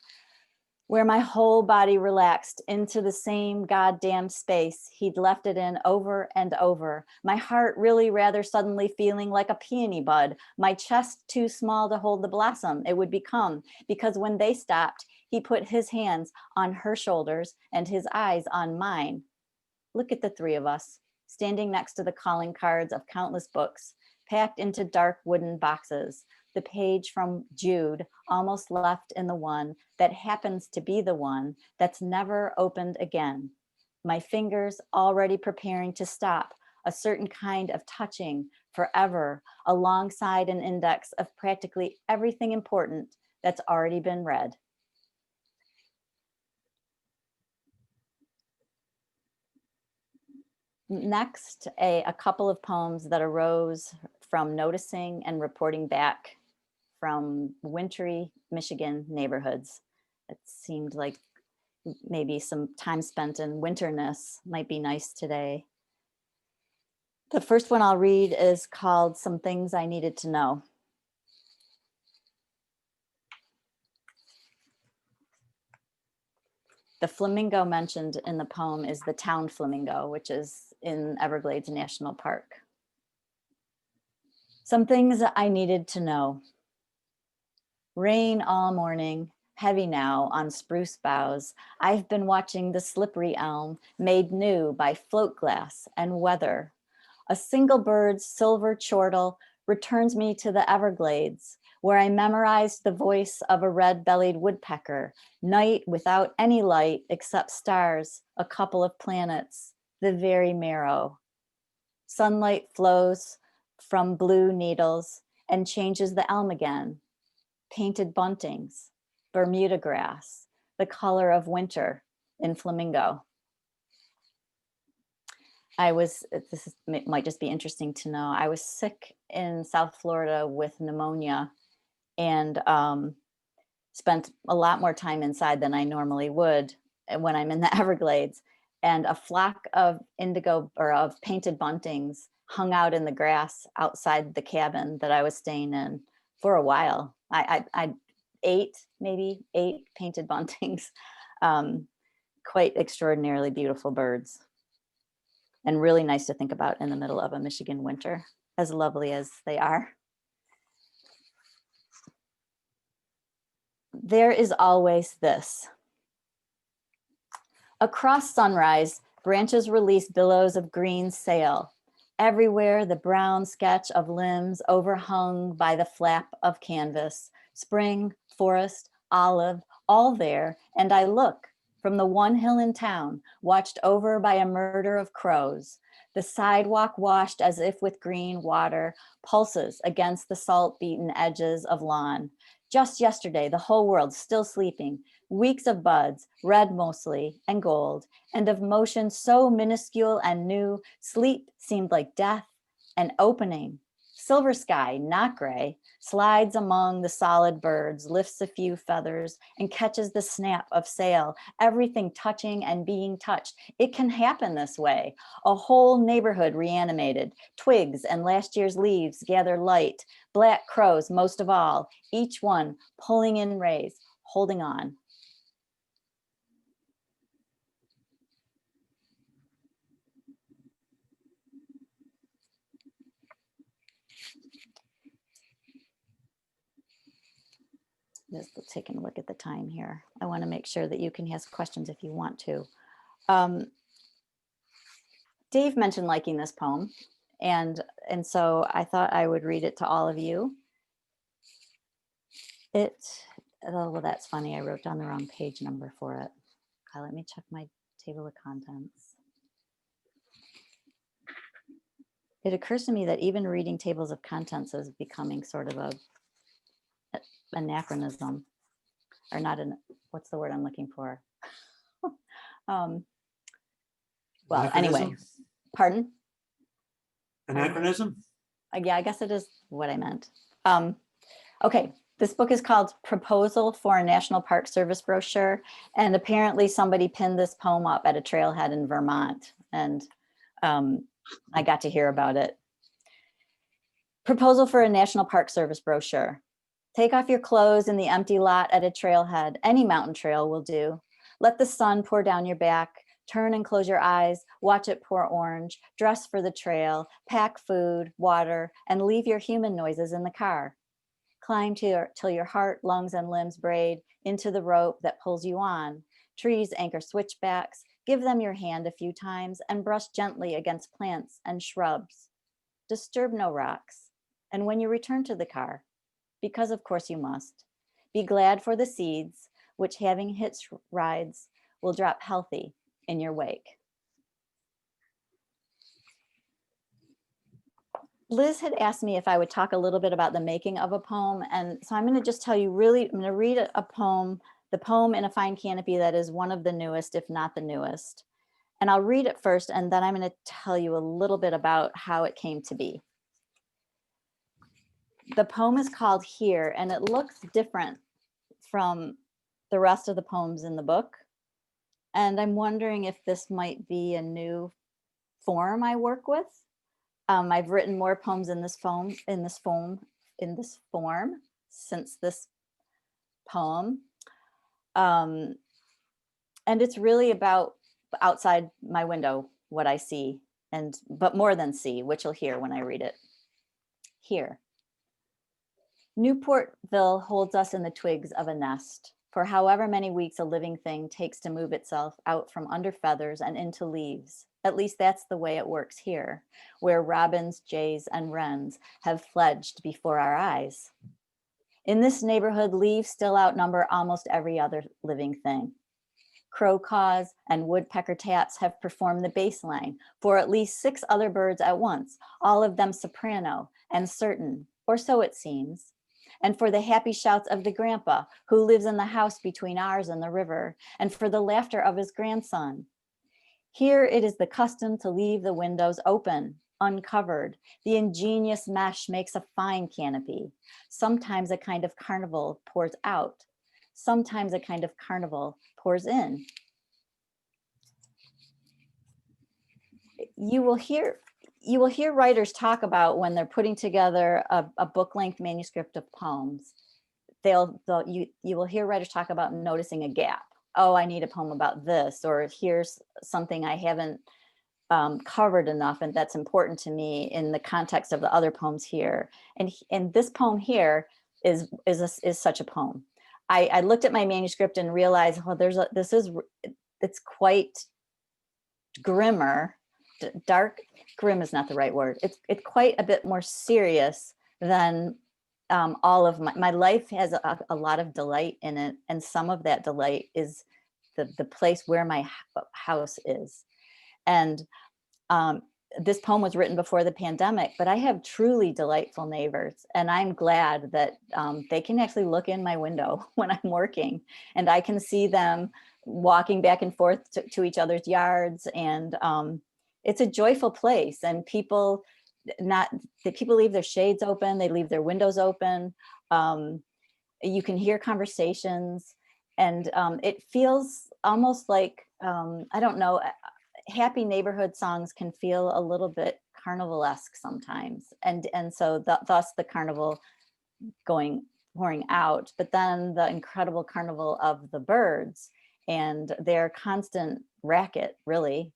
where my whole body relaxed into the same goddamn space he'd left it in over and over. My heart really rather suddenly feeling like a peony bud, my chest too small to hold the blossom it would become, because when they stopped, he put his hands on her shoulders and his eyes on mine. Look at the three of us, standing next to the calling cards of countless books, packed into dark wooden boxes, the page from Jude almost left in the one that happens to be the one that's never opened again. My fingers already preparing to stop a certain kind of touching forever alongside an index of practically everything important that's already been read. Next, a couple of poems that arose from noticing and reporting back from wintry Michigan neighborhoods. It seemed like maybe some time spent in winterness might be nice today. The first one I'll read is called Some Things I Needed to Know. The flamingo mentioned in the poem is the town flamingo, which is in Everglades National Park. Some things I needed to know. Rain all morning, heavy now on spruce boughs. I've been watching the slippery elm made new by float glass and weather. A single bird's silver chortle returns me to the Everglades, where I memorized the voice of a red-bellied woodpecker, night without any light except stars, a couple of planets, the very marrow. Sunlight flows from blue needles and changes the elm again. Painted buntings, Bermuda grass, the color of winter in flamingo. Might just be interesting to know, I was sick in South Florida with pneumonia and spent a lot more time inside than I normally would when I'm in the Everglades. And a flock of indigo or of painted buntings hung out in the grass outside the cabin that I was staying in for a while. I maybe eight painted buntings, quite extraordinarily beautiful birds, and really nice to think about in the middle of a Michigan winter, as lovely as they are. There is always this. Across sunrise, branches release billows of green sail. Everywhere, the brown sketch of limbs overhung by the flap of canvas. Spring, forest, olive, all there, and I look from the one hill in town, watched over by a murder of crows. The sidewalk washed as if with green water, pulses against the salt-beaten edges of lawn. Just yesterday, the whole world still sleeping, weeks of buds, red mostly, and gold, and of motion so minuscule and new, sleep seemed like death, an opening. Silver sky, not gray, slides among the solid birds, lifts a few feathers, and catches the snap of sail, everything touching and being touched. It can happen this way. A whole neighborhood reanimated, twigs and last year's leaves gather light, black crows most of all, each one pulling in rays, holding on. Just taking a look at the time here. I want to make sure that you can ask questions if you want to. Dave mentioned liking this poem, and so I thought I would read it to all of you. Oh, well, that's funny. I wrote down the wrong page number for it. Okay, let me check my table of contents. It occurs to me that even reading tables of contents is becoming sort of a anachronism, or not an, what's the word I'm looking for? Well, Anachronism? anyway, pardon? Anachronism? Yeah, I guess it is what I meant. Okay, this book is called Proposal for a National Park Service Brochure, and apparently somebody pinned this poem up at a trailhead in Vermont, and I got to hear about it. Proposal for a National Park Service Brochure. Take off your clothes in the empty lot at a trailhead. Any mountain trail will do. Let the sun pour down your back. Turn and close your eyes. Watch it pour orange. Dress for the trail. Pack food, water, and leave your human noises in the car. Climb till your heart, lungs, and limbs braid into the rope that pulls you on. Trees anchor switchbacks. Give them your hand a few times and brush gently against plants and shrubs. Disturb no rocks. And when you return to the car, because of course you must, be glad for the seeds, which having hitched rides will drop healthy in your wake. Liz had asked me if I would talk a little bit about the making of a poem. And so I'm going to just tell you I'm going to read a poem, the poem in a Fine Canopy that is one of the newest, if not the newest. And I'll read it first, and then I'm going to tell you a little bit about how it came to be. The poem is called Here, and it looks different from the rest of the poems in the book. And I'm wondering if this might be a new form I work with. I've written more poems in this form since this poem. And it's really about outside my window, what I see, but more than see, which you'll hear when I read it. Here. Newportville holds us in the twigs of a nest. For however many weeks a living thing takes to move itself out from under feathers and into leaves. At least that's the way it works here, where robins, jays, and wrens have fledged before our eyes. In this neighborhood, leaves still outnumber almost every other living thing. Crow caws and woodpecker taps have performed the bass line for at least 6 other birds at once, all of them soprano and certain, or so it seems. And for the happy shouts of the grandpa who lives in the house between ours and the river, and for the laughter of his grandson. Here it is the custom to leave the windows open, uncovered. The ingenious mesh makes a fine canopy. Sometimes a kind of carnival pours out. Sometimes a kind of carnival pours in. You will hear writers talk about when they're putting together a book-length manuscript of poems. You will hear writers talk about noticing a gap. Oh, I need a poem about this, or here's something I haven't covered enough, and that's important to me in the context of the other poems here. And this poem here is such a poem. I looked at my manuscript and realized, well, it's quite grimmer. Dark, grim is not the right word. It's quite a bit more serious than all of my life has a lot of delight in it. And some of that delight is the place where my house is. And this poem was written before the pandemic, but I have truly delightful neighbors. And I'm glad that they can actually look in my window when I'm working, and I can see them walking back and forth to each other's yards. And it's a joyful place, and people leave their shades open, they leave their windows open. You can hear conversations, and it feels almost like, I don't know, happy neighborhood songs can feel a little bit carnival-esque sometimes. And so thus the carnival pouring out, but then the incredible carnival of the birds and their constant racket, really,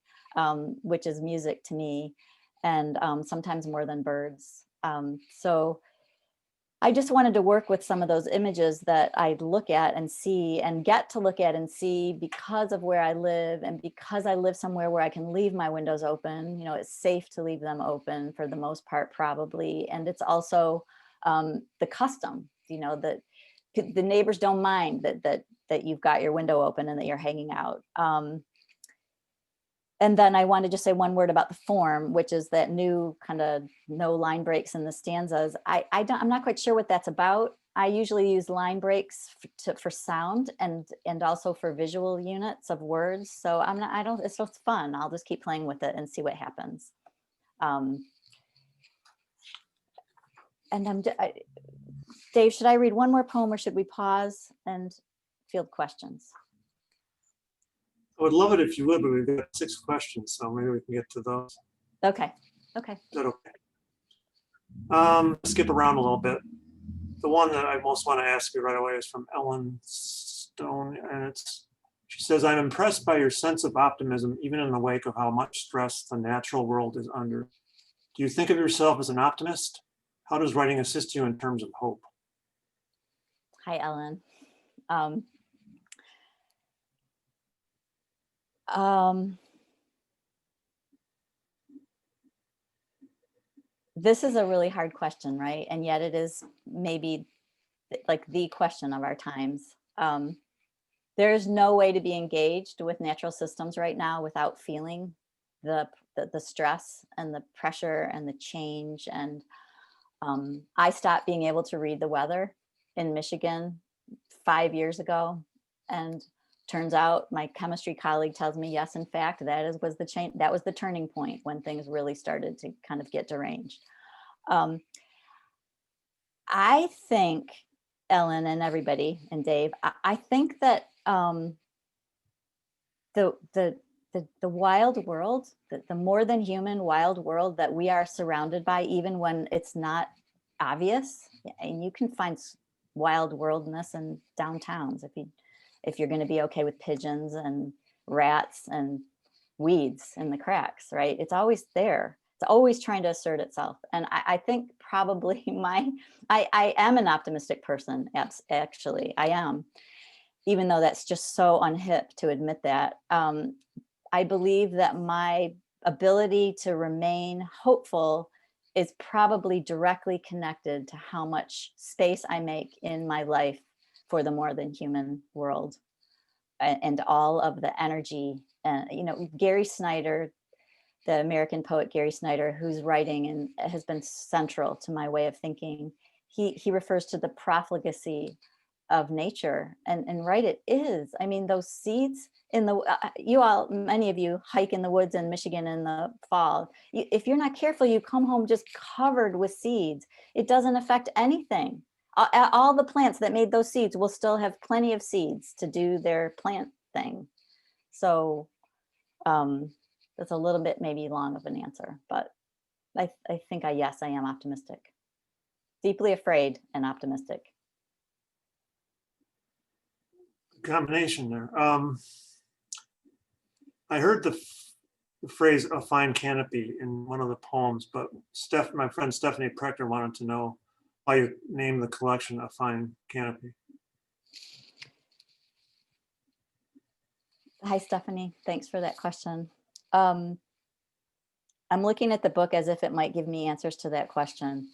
which is music to me. and sometimes more than birds. So I just wanted to work with some of those images that I look at and see and get to look at and see because of where I live, and because I live somewhere where I can leave my windows open. You know, it's safe to leave them open for the most part, probably. And it's also the custom, you know, that the neighbors don't mind that you've got your window open and that you're hanging out. And then I want to just say one word about the form, which is that new kind of no line breaks in the stanzas. I'm not quite sure what that's about. I usually use line breaks for sound and also for visual units of words. So it's just fun. I'll just keep playing with it and see what happens. Dave, should I read one more poem, or should we pause and field questions? I would love it if you would, but we've got 6 questions, so maybe we can get to those. Okay. Is that okay? Skip around a little bit. The one that I most want to ask you right away is from Ellen Stone, and she says, "I'm impressed by your sense of optimism, even in the wake of how much stress the natural world is under. Do you think of yourself as an optimist? How does writing assist you in terms of hope?" Hi, Ellen. This is a really hard question, right? And yet it is maybe like the question of our times. There's no way to be engaged with natural systems right now without feeling the stress and the pressure and the change. And I stopped being able to read the weather in Michigan 5 years ago, and turns out my chemistry colleague tells me, yes, in fact, that was the turning point when things really started to kind of get deranged. I think, Ellen and everybody and Dave, I think that the wild world, the more than human wild world that we are surrounded by, even when it's not obvious, and you can find wild worldness in downtowns if you're going to be okay with pigeons and rats and weeds in the cracks, right? It's always there. It's always trying to assert itself. And I think probably I am an optimistic person, actually. I am, even though that's just so unhip to admit that. I believe that my ability to remain hopeful is probably directly connected to how much space I make in my life for the more than human world and all of the energy. You know, Gary Snyder, the American poet Gary Snyder, whose writing and has been central to my way of thinking, he refers to the profligacy of nature, and right, it is. I mean, those seeds in the many of you hike in the woods in Michigan in the fall. If you're not careful, you come home just covered with seeds. It doesn't affect anything. All the plants that made those seeds will still have plenty of seeds to do their plant thing. So that's a little bit maybe long of an answer, but I think yes, I am optimistic. Deeply afraid and optimistic. Combination there. I heard the phrase "a fine canopy" in one of the poems, but my friend Stephanie Prechter wanted to know why you named the collection "A Fine Canopy." Hi, Stephanie. Thanks for that question. I'm looking at the book as if it might give me answers to that question.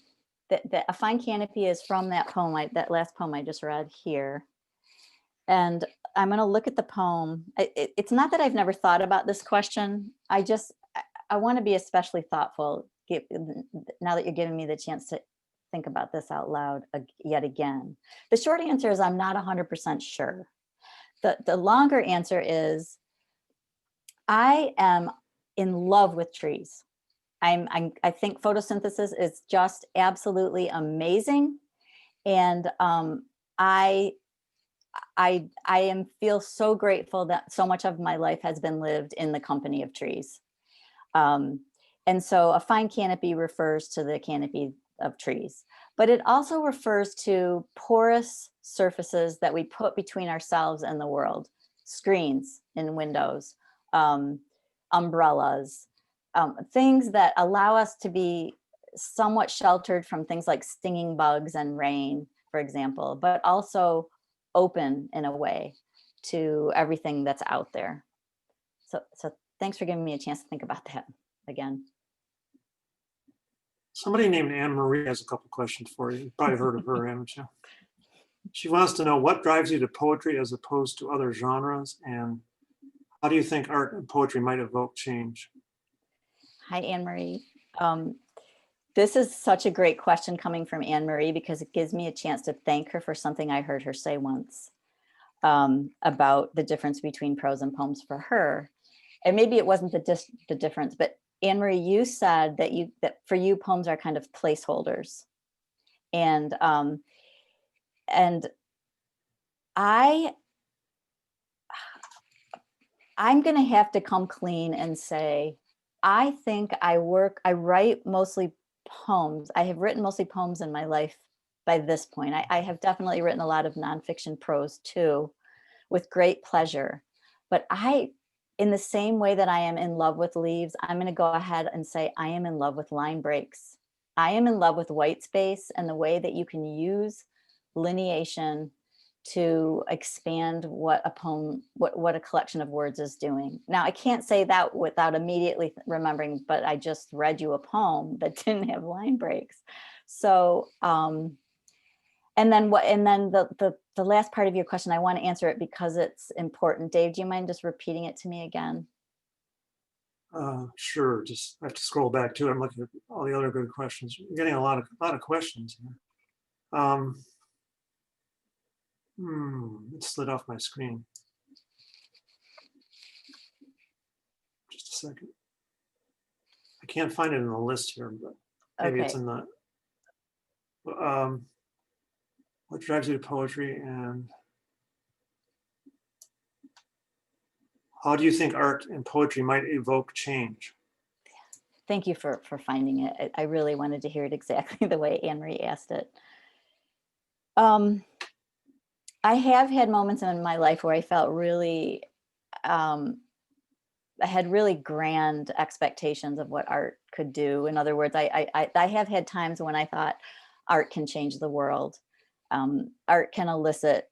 A Fine Canopy is from that poem, that last poem I just read here. And I'm going to look at the poem. It's not that I've never thought about this question. I want to be especially thoughtful now that you're giving me the chance to think about this out loud yet again. The short answer is I'm not 100% sure. The longer answer is I am in love with trees. I think photosynthesis is just absolutely amazing. And I feel so grateful that so much of my life has been lived in the company of trees. And so a fine canopy refers to the canopy of trees, but it also refers to porous surfaces that we put between ourselves and the world, screens in windows, umbrellas, things that allow us to be somewhat sheltered from things like stinging bugs and rain, for example, but also open in a way to everything that's out there. So thanks for giving me a chance to think about that again. Somebody named Anne Marie has a couple questions for you. You've probably heard of her, haven't you? She wants to know what drives you to poetry as opposed to other genres, and how do you think art and poetry might evoke change? Hi, Anne Marie. This is such a great question coming from Anne Marie, because it gives me a chance to thank her for something I heard her say once about the difference between prose and poems for her. And maybe it wasn't the difference, but Anne Marie, you said that for you poems are kind of placeholders, and I'm going to have to come clean and say, I think I write mostly poems. I have written mostly poems in my life by this point. I have definitely written a lot of nonfiction prose too, with great pleasure. But in the same way that I am in love with leaves, I'm going to go ahead and say I am in love with line breaks. I am in love with white space and the way that you can use lineation to expand what a poem, what a collection of words is doing. Now, I can't say that without immediately remembering, but I just read you a poem that didn't have line breaks. So, and then the last part of your question, I want to answer it because it's important. Dave, do you mind just repeating it to me again? Sure, just I have to scroll back to it. I'm looking at all the other good questions. We're getting a lot of questions here. It slid off my screen. Just a second. I can't find it in the list here, but maybe it's in the what drives you to poetry, and how do you think art and poetry might evoke change? Thank you for finding it. I really wanted to hear it exactly the way Anne Marie asked it. I have had moments in my life where I felt really, I had really grand expectations of what art could do. In other words, I have had times when I thought art can change the world. Art can elicit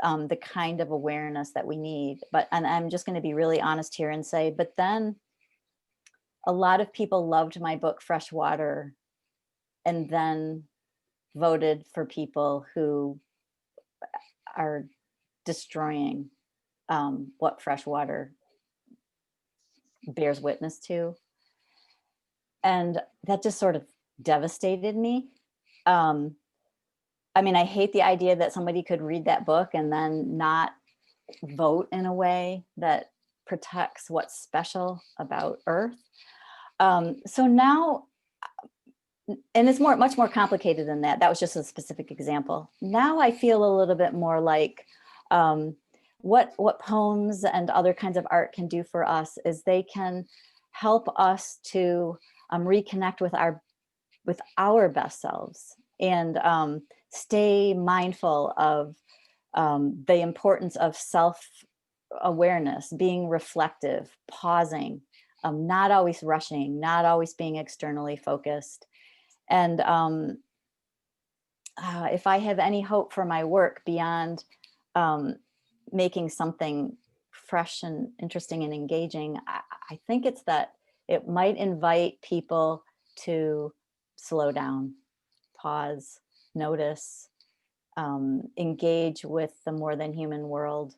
the kind of awareness that we need. And I'm just going to be really honest here and say, but then a lot of people loved my book, Freshwater, and then voted for people who are destroying what Freshwater bears witness to. And that just sort of devastated me. I mean, I hate the idea that somebody could read that book and then not vote in a way that protects what's special about Earth. So now, and it's much more complicated than that. That was just a specific example. Now I feel a little bit more like what poems and other kinds of art can do for us is they can help us to reconnect with our best selves and stay mindful of the importance of self-awareness, being reflective, pausing, not always rushing, not always being externally focused. And if I have any hope for my work beyond making something fresh and interesting and engaging, I think it's that it might invite people to slow down, pause, notice, engage with the more than human world,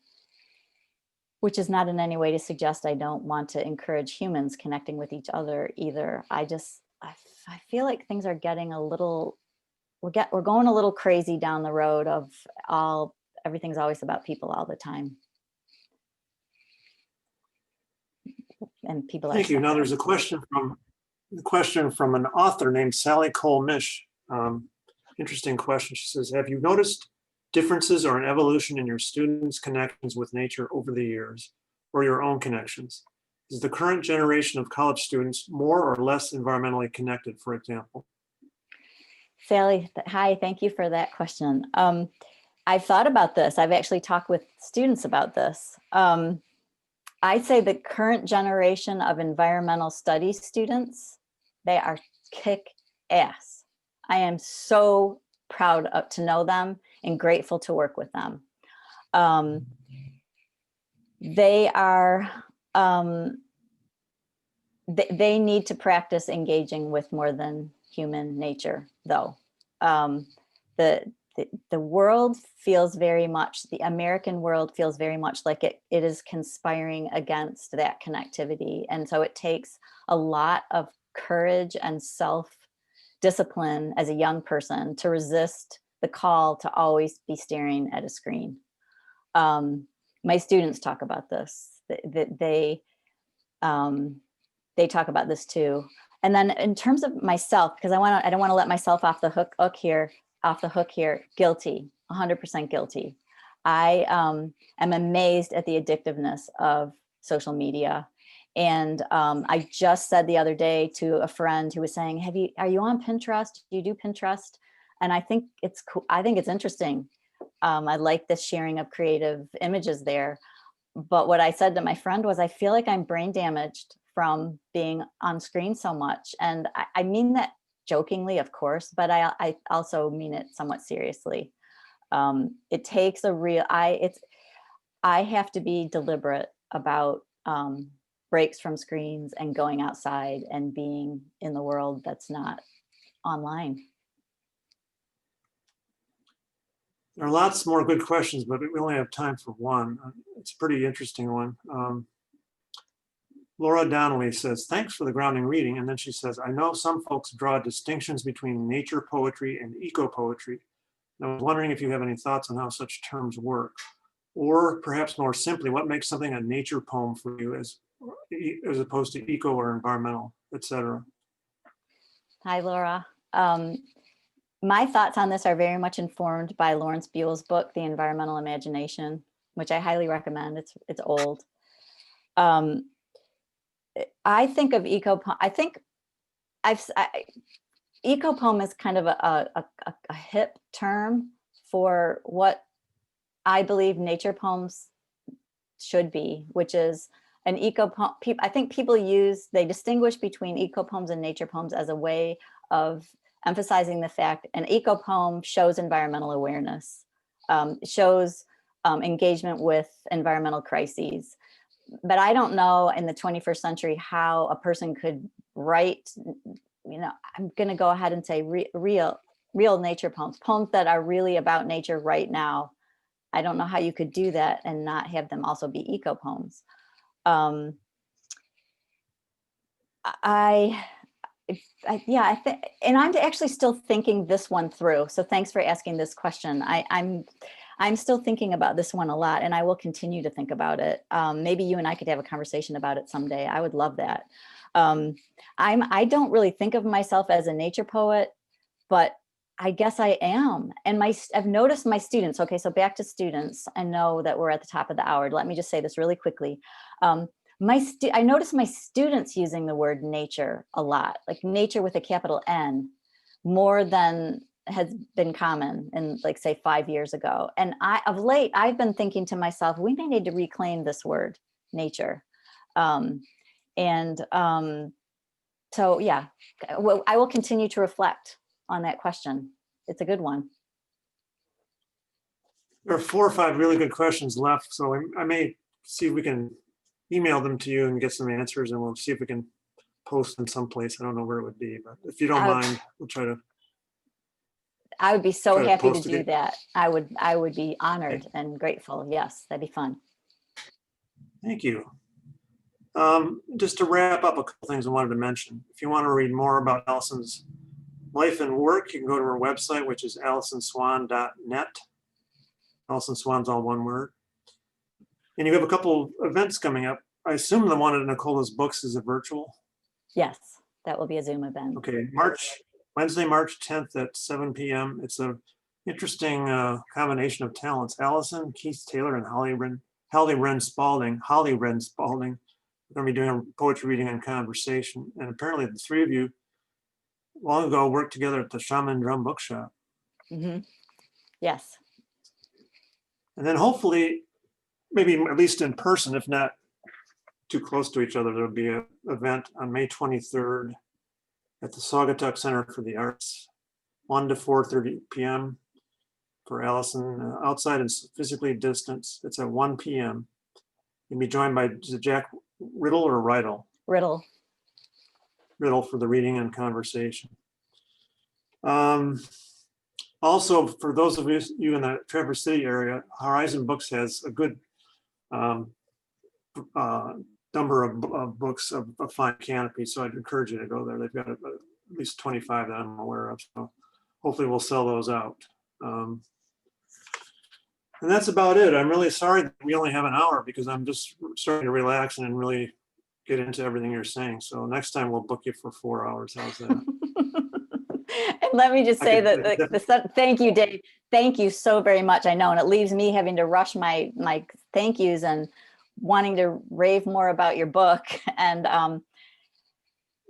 which is not in any way to suggest I don't want to encourage humans connecting with each other either. I feel like things are getting a little, we're going a little crazy down the road of everything's always about people all the time. And people Thank you. Now there's a question from an author named Sally Cole Mish. Interesting question. She says, have you noticed differences or an evolution in your students' connections with nature over the years, or your own connections? Is the current generation of college students more or less environmentally connected, for example? Sally, hi, thank you for that question. I've thought about this. I've actually talked with students about this. I'd say the current generation of environmental studies students, they are kick ass. I am so proud to know them and grateful to work with them. They are, they need to practice engaging with more than human nature, though. The world feels very much, the American world feels very much like it is conspiring against that connectivity. And so it takes a lot of courage and self-discipline as a young person to resist the call to always be staring at a screen. My students talk about this. They talk about this too. And then in terms of myself, because I don't want to let myself off the hook here, guilty, 100% guilty. I am amazed at the addictiveness of social media. And I just said the other day to a friend who was saying, are you on Pinterest? Do you do Pinterest? And I think it's cool. I think it's interesting. I like the sharing of creative images there. But what I said to my friend was, I feel like I'm brain damaged from being on screen so much. And I mean that jokingly, of course, but I also mean it somewhat seriously. It takes a real, I have to be deliberate about breaks from screens and going outside and being in the world that's not online. There are lots more good questions, but we only have time for one. It's a pretty interesting one. Laura Donnelly says, thanks for the grounding reading. And then she says, I know some folks draw distinctions between nature poetry and ecopoetry. And I was wondering if you have any thoughts on how such terms work, or perhaps more simply, what makes something a nature poem for you as opposed to eco or environmental, etc. Hi, Laura. My thoughts on this are very much informed by Lawrence Buell's book, The Environmental Imagination, which I highly recommend. It's old. I think of ecopoem. I think ecopoem is kind of a hip term for what I believe nature poems should be, which is an ecopoem. I think people they distinguish between ecopoems and nature poems as a way of emphasizing the fact an ecopoem shows environmental awareness, shows engagement with environmental crises. But I don't know in the 21st century how a person could write, I'm going to go ahead and say real nature poems that are really about nature right now. I don't know how you could do that and not have them also be eco poems. I think, and I'm actually still thinking this one through. So thanks for asking this question. I'm still thinking about this one a lot, and I will continue to think about it. Maybe you and I could have a conversation about it someday. I would love that. I don't really think of myself as a nature poet, but I guess I am. And I've noticed my students. Okay, so back to students. I know that we're at the top of the hour. Let me just say this really quickly. I noticed my students using the word nature a lot, like nature with a capital N, more than has been common in, like, say 5 years ago. And of late, I've been thinking to myself, we may need to reclaim this word, nature. So yeah, I will continue to reflect on that question. It's a good one. There are 4 or 5 really good questions left, so I may see if we can email them to you and get some answers, and we'll see if we can post them someplace. I don't know where it would be, but if you don't mind, we'll try to. I would be so happy to do that. I would be honored and grateful. Yes, that'd be fun. Thank you. Just to wrap up, a couple things I wanted to mention. If you want to read more about Alison's life and work, you can go to her website, which is alisonswan.net. Alison Swan's all one word. And you have a couple events coming up. I assume the one at Nicola's Books is a virtual. Yes, that will be a Zoom event. Okay, Wednesday, March 10th at 7 p.m. It's an interesting combination of talents. Alison, Keith Taylor, and Holly Wren Spalding. We're going to be doing a poetry reading and conversation. And apparently the 3 of you long ago worked together at the Shaman Drum Bookshop. Mm-hmm. Yes. And then hopefully, maybe at least in person, if not too close to each other, there'll be an event on May 23rd at the Saugatuck Center for the Arts, 1 to 4:30 p.m. for Alison, outside and physically distanced. It's at 1 p.m. You'll be joined by, is it Jack Riddle or Riddle? Riddle. Riddle for the reading and conversation. Also, for those of you in the Traverse City area, Horizon Books has a good number of books of Fine Canopy, so I'd encourage you to go there. They've got at least 25 that I'm aware of, so hopefully we'll sell those out. And that's about it. I'm really sorry that we only have an hour because I'm just starting to relax and really get into everything you're saying. So next time we'll book you for 4 hours. How's that? And let me just say that thank you, Dave. Thank you so very much. I know, and it leaves me having to rush my thank yous and wanting to rave more about your book. And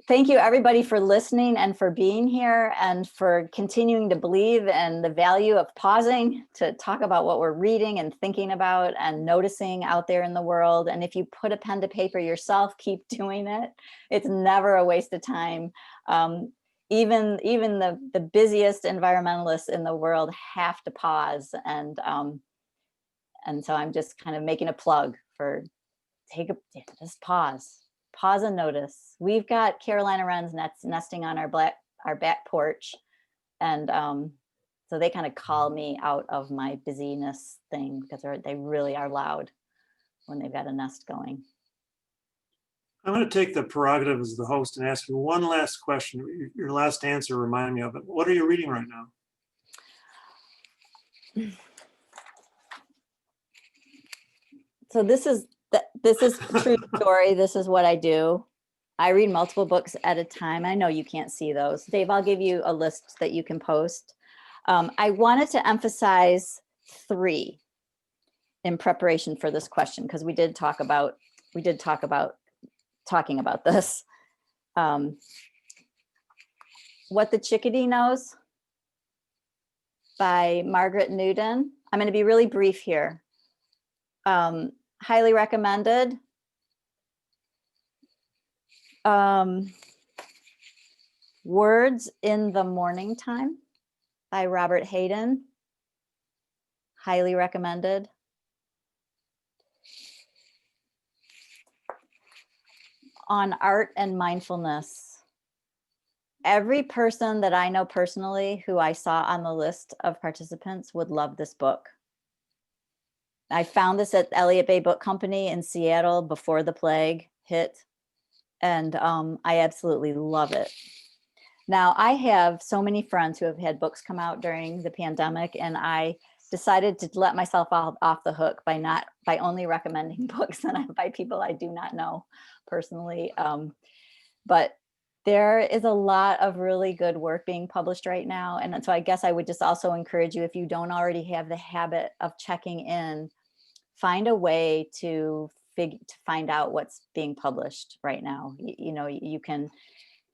thank you everybody for listening and for being here and for continuing to believe in the value of pausing to talk about what we're reading and thinking about and noticing out there in the world. And if you put a pen to paper yourself, keep doing it. It's never a waste of time. Even the busiest environmentalists in the world have to pause. And so I'm just kind of making a plug for just pause and notice. We've got Carolina wrens nesting on our back porch. And so they kind of call me out of my busyness thing because they really are loud when they've got a nest going. I'm going to take the prerogative as the host and ask you one last question. Your last answer reminded me of it. What are you reading right now? So this is true story. This is what I do. I read multiple books at a time. I know you can't see those. Dave, I'll give you a list that you can post. I wanted to emphasize 3 in preparation for this question because we did talk about talking about this. What the Chickadee Knows by Margaret Newton. I'm going to be really brief here. Highly recommended. Words in the Morning Time by Robert Hayden. Highly recommended. On Art and Mindfulness. Every person that I know personally who I saw on the list of participants would love this book. I found this at Elliott Bay Book Company in Seattle before the plague hit, and I absolutely love it. Now, I have so many friends who have had books come out during the pandemic, and I decided to let myself off the hook by only recommending books by people I do not know personally. But there is a lot of really good work being published right now. And so I guess I would just also encourage you, if you don't already have the habit of checking in, find a way to find out what's being published right now. You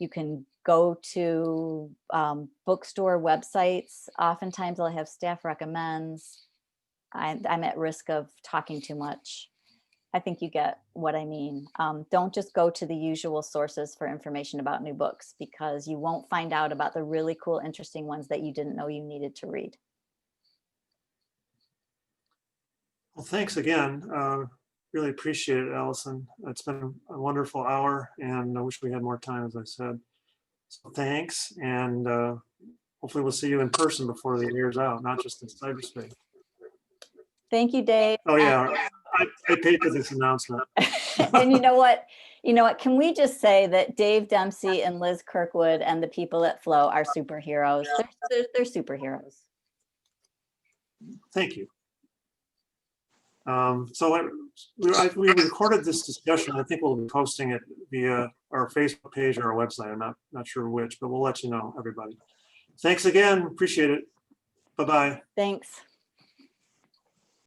can go to bookstore websites. Oftentimes they'll have staff recommends. I'm at risk of talking too much. I think you get what I mean. Don't just go to the usual sources for information about new books because you won't find out about the really cool, interesting ones that you didn't know you needed to read. Well, thanks again. Really appreciate it, Alison. It's been a wonderful hour and I wish we had more time, as I said. So thanks. And hopefully we'll see you in person before the year's out, not just in cyberspace. Thank you, Dave. Oh yeah, I paid for this announcement. And you know what? Can we just say that Dave Dempsey and Liz Kirkwood and the people at Flow are superheroes? They're superheroes. Thank you. So we recorded this discussion. I think we'll be posting it via our Facebook page or our website. I'm not sure which, but we'll let you know, everybody. Thanks again. Appreciate it. Bye-bye. Thanks.